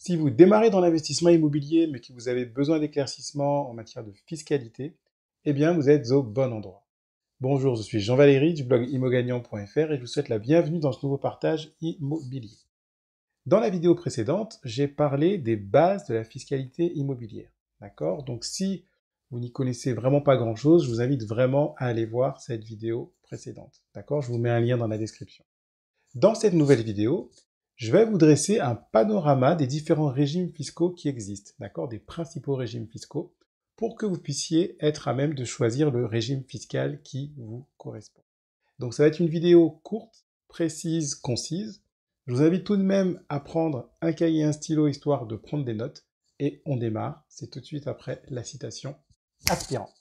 Si vous démarrez dans l'investissement immobilier, mais que vous avez besoin d'éclaircissements en matière de fiscalité, eh bien, vous êtes au bon endroit. Bonjour, je suis Jean-Valéry du blog immogagnant.fr et je vous souhaite la bienvenue dans ce nouveau partage immobilier. Dans la vidéo précédente, j'ai parlé des bases de la fiscalité immobilière. D'accord? Donc, si vous n'y connaissez vraiment pas grand-chose, je vous invite vraiment à aller voir cette vidéo précédente. D'accord? Je vous mets un lien dans la description. Dans cette nouvelle vidéo, je vais vous dresser un panorama des différents régimes fiscaux qui existent, d'accord, des principaux régimes fiscaux, pour que vous puissiez être à même de choisir le régime fiscal qui vous correspond. Donc ça va être une vidéo courte, précise, concise. Je vous invite tout de même à prendre un cahier et un stylo histoire de prendre des notes, et on démarre, c'est tout de suite après la citation aspirante.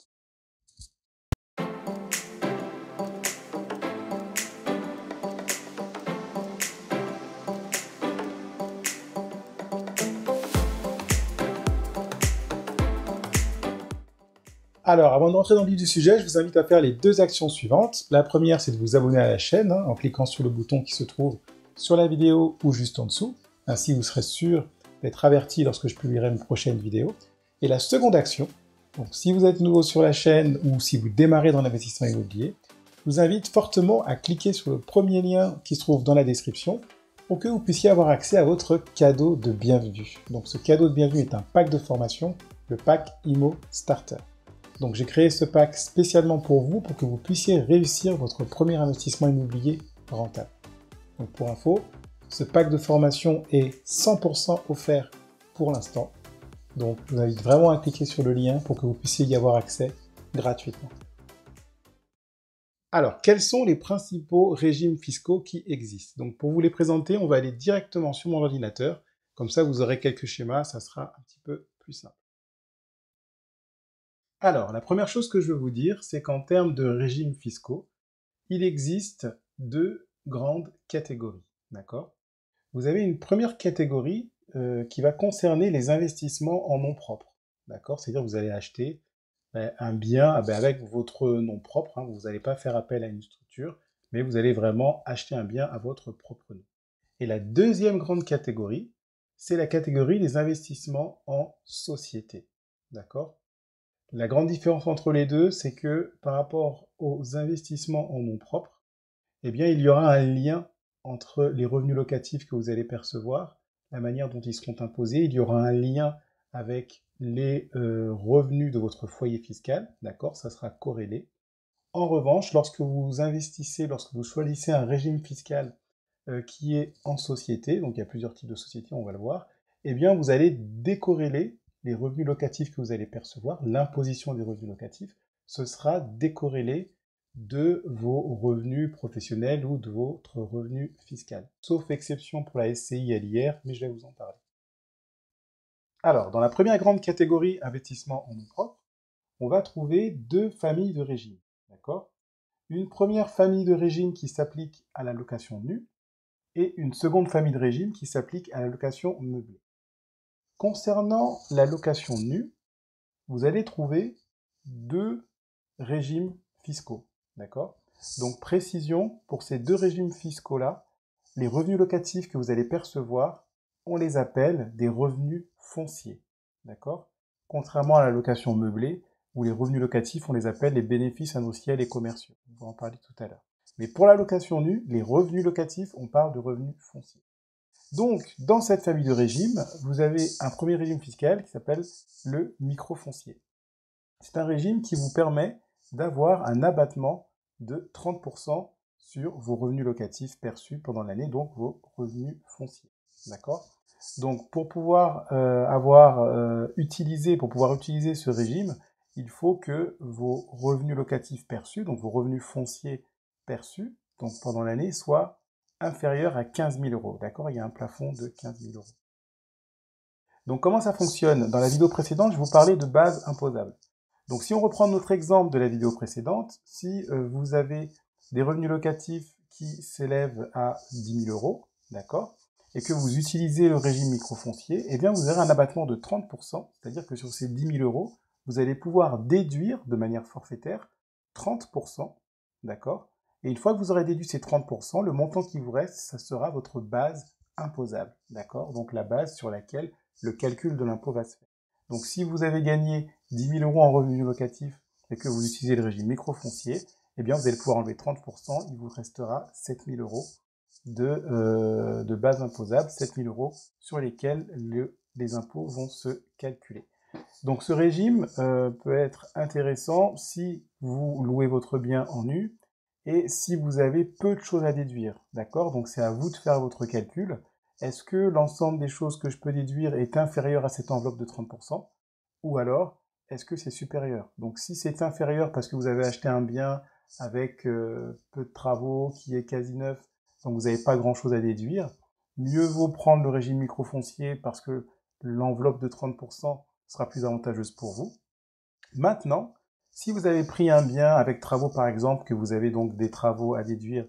Alors, avant de rentrer dans le vif du sujet, je vous invite à faire les deux actions suivantes. La première, c'est de vous abonner à la chaîne en cliquant sur le bouton qui se trouve sur la vidéo ou juste en dessous. Ainsi, vous serez sûr d'être averti lorsque je publierai une prochaine vidéo. Et la seconde action, donc si vous êtes nouveau sur la chaîne ou si vous démarrez dans l'investissement immobilier, je vous invite fortement à cliquer sur le premier lien qui se trouve dans la description pour que vous puissiez avoir accès à votre cadeau de bienvenue. Donc ce cadeau de bienvenue est un pack de formation, le pack Immo Starter. Donc j'ai créé ce pack spécialement pour vous, pour que vous puissiez réussir votre premier investissement immobilier rentable. Donc pour info, ce pack de formation est 100% offert pour l'instant. Donc je vous invite vraiment à cliquer sur le lien pour que vous puissiez y avoir accès gratuitement. Alors, quels sont les principaux régimes fiscaux qui existent? Donc pour vous les présenter, on va aller directement sur mon ordinateur. Comme ça, vous aurez quelques schémas, ça sera un petit peu plus simple. Alors, la première chose que je veux vous dire, c'est qu'en termes de régimes fiscaux, il existe deux grandes catégories, d'accord? Vous avez une première catégorie qui va concerner les investissements en nom propre, d'accord? C'est-à-dire que vous allez acheter un bien avec votre nom propre, hein, vous n'allez pas faire appel à une structure, mais vous allez vraiment acheter un bien à votre propre nom. Et la deuxième grande catégorie, c'est la catégorie des investissements en société, d'accord? La grande différence entre les deux, c'est que par rapport aux investissements en nom propre, eh bien, il y aura un lien entre les revenus locatifs que vous allez percevoir, la manière dont ils seront imposés, il y aura un lien avec les revenus de votre foyer fiscal, d'accord, ça sera corrélé. En revanche, lorsque vous investissez, lorsque vous choisissez un régime fiscal qui est en société, donc il y a plusieurs types de sociétés, on va le voir, eh bien vous allez décorréler les revenus locatifs que vous allez percevoir, l'imposition des revenus locatifs, ce sera décorrélé de vos revenus professionnels ou de votre revenu fiscal. Sauf exception pour la SCI et l'IR, mais je vais vous en parler. Alors, dans la première grande catégorie investissement en nom propre, on va trouver deux familles de régimes, d'accord? Une première famille de régimes qui s'applique à la location nue, et une seconde famille de régime qui s'applique à la location meublée. Concernant la location nue, vous allez trouver deux régimes fiscaux, d'accord? Donc précision, pour ces deux régimes fiscaux-là, les revenus locatifs que vous allez percevoir, on les appelle des revenus fonciers, d'accord? Contrairement à la location meublée, où les revenus locatifs, on les appelle les bénéfices industriels et commerciaux. On va en parler tout à l'heure. Mais pour la location nue, les revenus locatifs, on parle de revenus fonciers. Donc, dans cette famille de régimes, vous avez un premier régime fiscal qui s'appelle le microfoncier. C'est un régime qui vous permet d'avoir un abattement de 30% sur vos revenus locatifs perçus pendant l'année, donc vos revenus fonciers. D'accord? Donc, pour pouvoir utiliser ce régime, il faut que vos revenus locatifs perçus, donc vos revenus fonciers perçus, donc pendant l'année, soient inférieurs à 15 000 euros. D'accord? Il y a un plafond de 15 000 euros. Donc, comment ça fonctionne? Dans la vidéo précédente, je vous parlais de base imposable. Donc, si on reprend notre exemple de la vidéo précédente, si vous avez des revenus locatifs qui s'élèvent à 10 000 euros, d'accord, et que vous utilisez le régime microfoncier, eh bien, vous aurez un abattement de 30%, c'est-à-dire que sur ces 10 000 euros, vous allez pouvoir déduire de manière forfaitaire 30%, d'accord? Et une fois que vous aurez déduit ces 30%, le montant qui vous reste, ça sera votre base imposable, d'accord? Donc la base sur laquelle le calcul de l'impôt va se faire. Donc si vous avez gagné 10 000 euros en revenus locatifs et que vous utilisez le régime microfoncier, eh bien vous allez pouvoir enlever 30%, il vous restera 7 000 euros de base imposable, 7 000 euros sur lesquels les impôts vont se calculer. Donc ce régime peut être intéressant si vous louez votre bien en nu et si vous avez peu de choses à déduire, d'accord? Donc c'est à vous de faire votre calcul. Est-ce que l'ensemble des choses que je peux déduire est inférieur à cette enveloppe de 30%? Ou alors, est-ce que c'est supérieur? Donc si c'est inférieur parce que vous avez acheté un bien avec peu de travaux, qui est quasi neuf, donc vous n'avez pas grand-chose à déduire, mieux vaut prendre le régime microfoncier parce que l'enveloppe de 30% sera plus avantageuse pour vous. Maintenant, si vous avez pris un bien avec travaux par exemple, que vous avez donc des travaux à déduire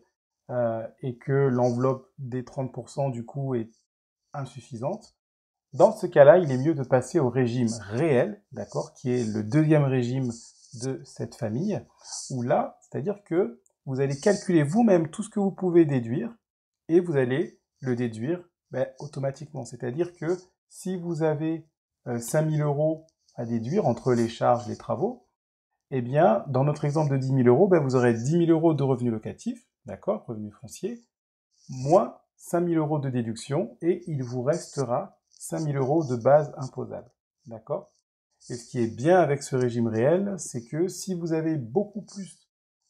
et que l'enveloppe des 30% du coup est insuffisante, dans ce cas-là, il est mieux de passer au régime réel, d'accord, qui est le deuxième régime de cette famille, où là, c'est-à-dire que vous allez calculer vous-même tout ce que vous pouvez déduire et vous allez le déduire automatiquement. C'est-à-dire que si vous avez 5 000 euros à déduire entre les charges, les travaux, eh bien, dans notre exemple de 10 000 euros, vous aurez 10 000 euros de revenus locatifs, d'accord, revenus fonciers, moins 5 000 euros de déduction, et il vous restera 5 000 euros de base imposable, d'accord? Et ce qui est bien avec ce régime réel, c'est que si vous avez beaucoup plus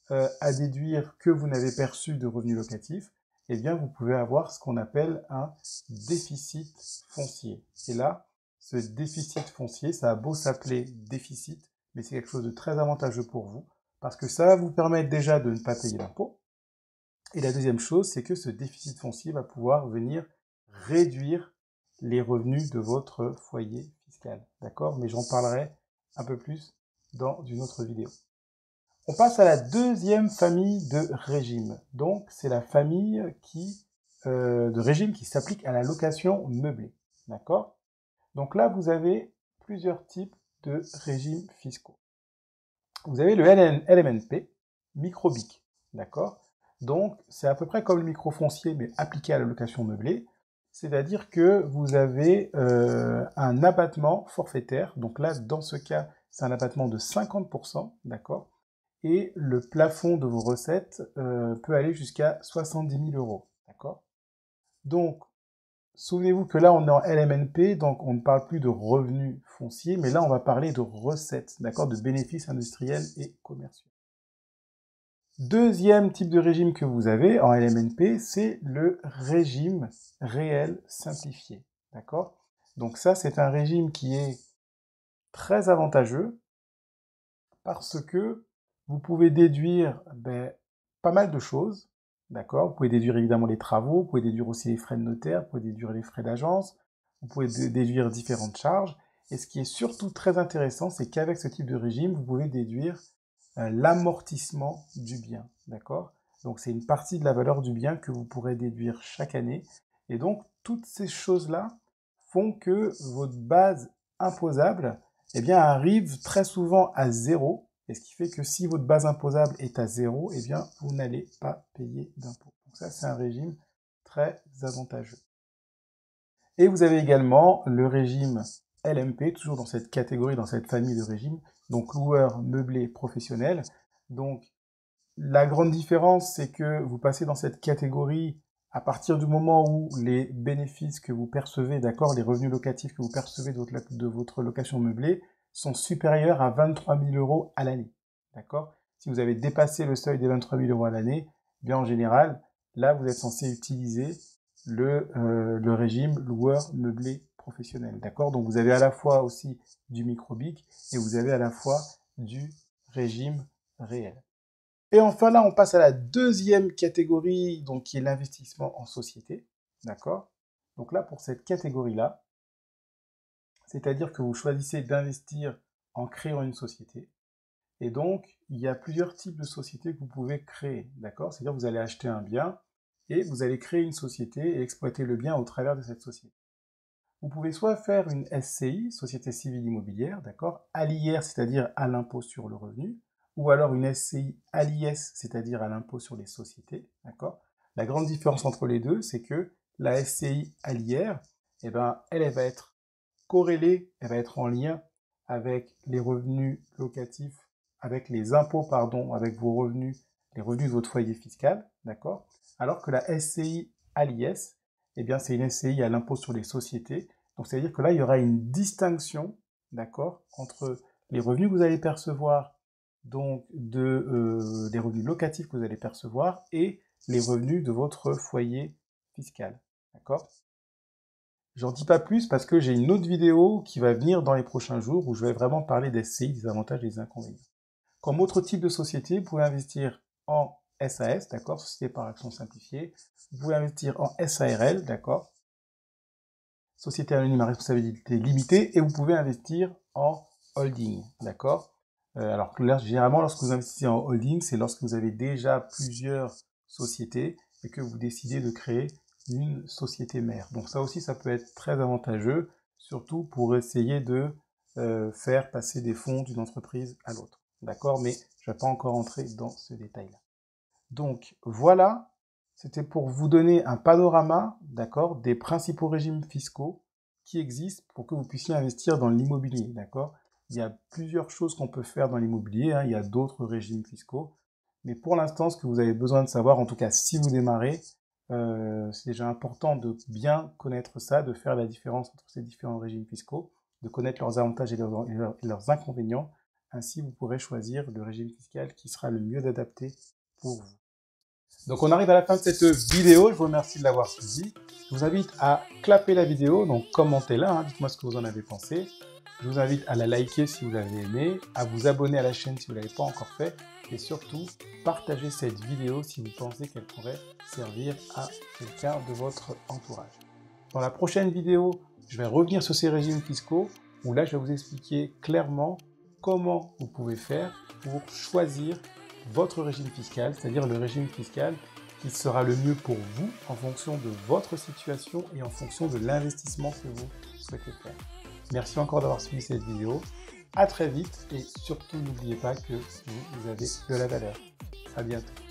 à déduire que vous n'avez perçu de revenus locatifs, eh bien, vous pouvez avoir ce qu'on appelle un déficit foncier. Et là, ce déficit foncier, ça a beau s'appeler déficit, mais c'est quelque chose de très avantageux pour vous, parce que ça va vous permettre déjà de ne pas payer d'impôts. Et la deuxième chose, c'est que ce déficit foncier va pouvoir venir réduire les revenus de votre foyer fiscal. D'accord? Mais j'en parlerai un peu plus dans une autre vidéo. On passe à la deuxième famille de régimes. Donc, c'est la famille de régime qui s'applique à la location meublée. D'accord? Donc là, vous avez plusieurs types de régimes fiscaux. Vous avez le LMNP, microbic. D'accord? Donc, c'est à peu près comme le microfoncier, mais appliqué à la location meublée. C'est-à-dire que vous avez un abattement forfaitaire. Donc là, dans ce cas, c'est un abattement de 50%, d'accord? Et le plafond de vos recettes peut aller jusqu'à 70 000 euros, d'accord? Donc, souvenez-vous que là, on est en LMNP, donc on ne parle plus de revenus fonciers, mais là, on va parler de recettes, d'accord? De bénéfices industriels et commerciaux. Deuxième type de régime que vous avez en LMNP, c'est le régime réel simplifié, d'accord? Donc ça, c'est un régime qui est très avantageux parce que vous pouvez déduire pas mal de choses, d'accord? Vous pouvez déduire évidemment les travaux, vous pouvez déduire aussi les frais de notaire, vous pouvez déduire les frais d'agence, vous pouvez déduire différentes charges. Et ce qui est surtout très intéressant, c'est qu'avec ce type de régime, vous pouvez déduire l'amortissement du bien, d'accord? Donc c'est une partie de la valeur du bien que vous pourrez déduire chaque année. Et donc toutes ces choses-là font que votre base imposable arrive très souvent à zéro. Et ce qui fait que si votre base imposable est à zéro, vous n'allez pas payer d'impôts. Donc ça, c'est un régime très avantageux. Et vous avez également le régime LMP, toujours dans cette catégorie, dans cette famille de régimes, donc loueur meublé professionnel. Donc la grande différence, c'est que vous passez dans cette catégorie à partir du moment où les bénéfices que vous percevez, d'accord, les revenus locatifs que vous percevez de votre location meublée sont supérieurs à 23 000 euros à l'année, d'accord? Si vous avez dépassé le seuil des 23 000 euros à l'année, bien en général, là, vous êtes censé utiliser le régime loueur meublé professionnel, d'accord? Donc vous avez à la fois aussi du microbic et vous avez à la fois du régime réel. Et enfin, là, on passe à la deuxième catégorie, donc qui est l'investissement en société. D'accord? Donc là, pour cette catégorie-là, c'est-à-dire que vous choisissez d'investir en créant une société. Et donc, il y a plusieurs types de sociétés que vous pouvez créer. D'accord? C'est-à-dire que vous allez acheter un bien et vous allez créer une société et exploiter le bien au travers de cette société. Vous pouvez soit faire une SCI, Société Civile Immobilière, d'accord, à l'IR, c'est-à-dire à l'impôt sur le revenu, ou alors une SCI à l'IS, c'est-à-dire à l'impôt sur les sociétés, d'accord. La grande différence entre les deux, c'est que la SCI à l'IR, eh ben, elle va être corrélée, elle va être en lien avec les revenus locatifs, avec les impôts, pardon, avec vos revenus, les revenus de votre foyer fiscal, d'accord? Alors que la SCI à l'IS, eh bien, c'est une SCI à l'impôt sur les sociétés. Donc, c'est-à-dire que là, il y aura une distinction, d'accord, entre les revenus que vous allez percevoir, donc les revenus locatifs que vous allez percevoir et les revenus de votre foyer fiscal, d'accord? J'en dis pas plus parce que j'ai une autre vidéo qui va venir dans les prochains jours où je vais vraiment parler des SCI, des avantages et des inconvénients. Comme autre type de société, vous pouvez investir en SAS, d'accord, société par action simplifiée. Vous pouvez investir en SARL, d'accord, société anonyme à responsabilité limitée, et vous pouvez investir en holding, d'accord. Alors là, généralement, lorsque vous investissez en holding, c'est lorsque vous avez déjà plusieurs sociétés et que vous décidez de créer une société mère. Donc ça aussi, ça peut être très avantageux, surtout pour essayer de faire passer des fonds d'une entreprise à l'autre. D'accord? Mais je ne vais pas encore entrer dans ce détail-là. Donc voilà, c'était pour vous donner un panorama, d'accord, des principaux régimes fiscaux qui existent pour que vous puissiez investir dans l'immobilier, d'accord? Il y a plusieurs choses qu'on peut faire dans l'immobilier, hein, il y a d'autres régimes fiscaux, mais pour l'instant, ce que vous avez besoin de savoir, en tout cas si vous démarrez, c'est déjà important de bien connaître ça, de faire la différence entre ces différents régimes fiscaux, de connaître leurs avantages et leurs inconvénients. Ainsi, vous pourrez choisir le régime fiscal qui sera le mieux adapté pour vous. Donc on arrive à la fin de cette vidéo, je vous remercie de l'avoir suivi. Je vous invite à clapper la vidéo, donc commentez-la, hein, dites-moi ce que vous en avez pensé. Je vous invite à la liker si vous l'avez aimé, à vous abonner à la chaîne si vous ne l'avez pas encore fait, et surtout, partagez cette vidéo si vous pensez qu'elle pourrait servir à quelqu'un de votre entourage. Dans la prochaine vidéo, je vais revenir sur ces régimes fiscaux, où là je vais vous expliquer clairement comment vous pouvez faire pour choisir votre régime fiscal, c'est-à-dire le régime fiscal qui sera le mieux pour vous en fonction de votre situation et en fonction de l'investissement que vous souhaitez faire. Merci encore d'avoir suivi cette vidéo. À très vite et surtout n'oubliez pas que vous avez de la valeur. À bientôt.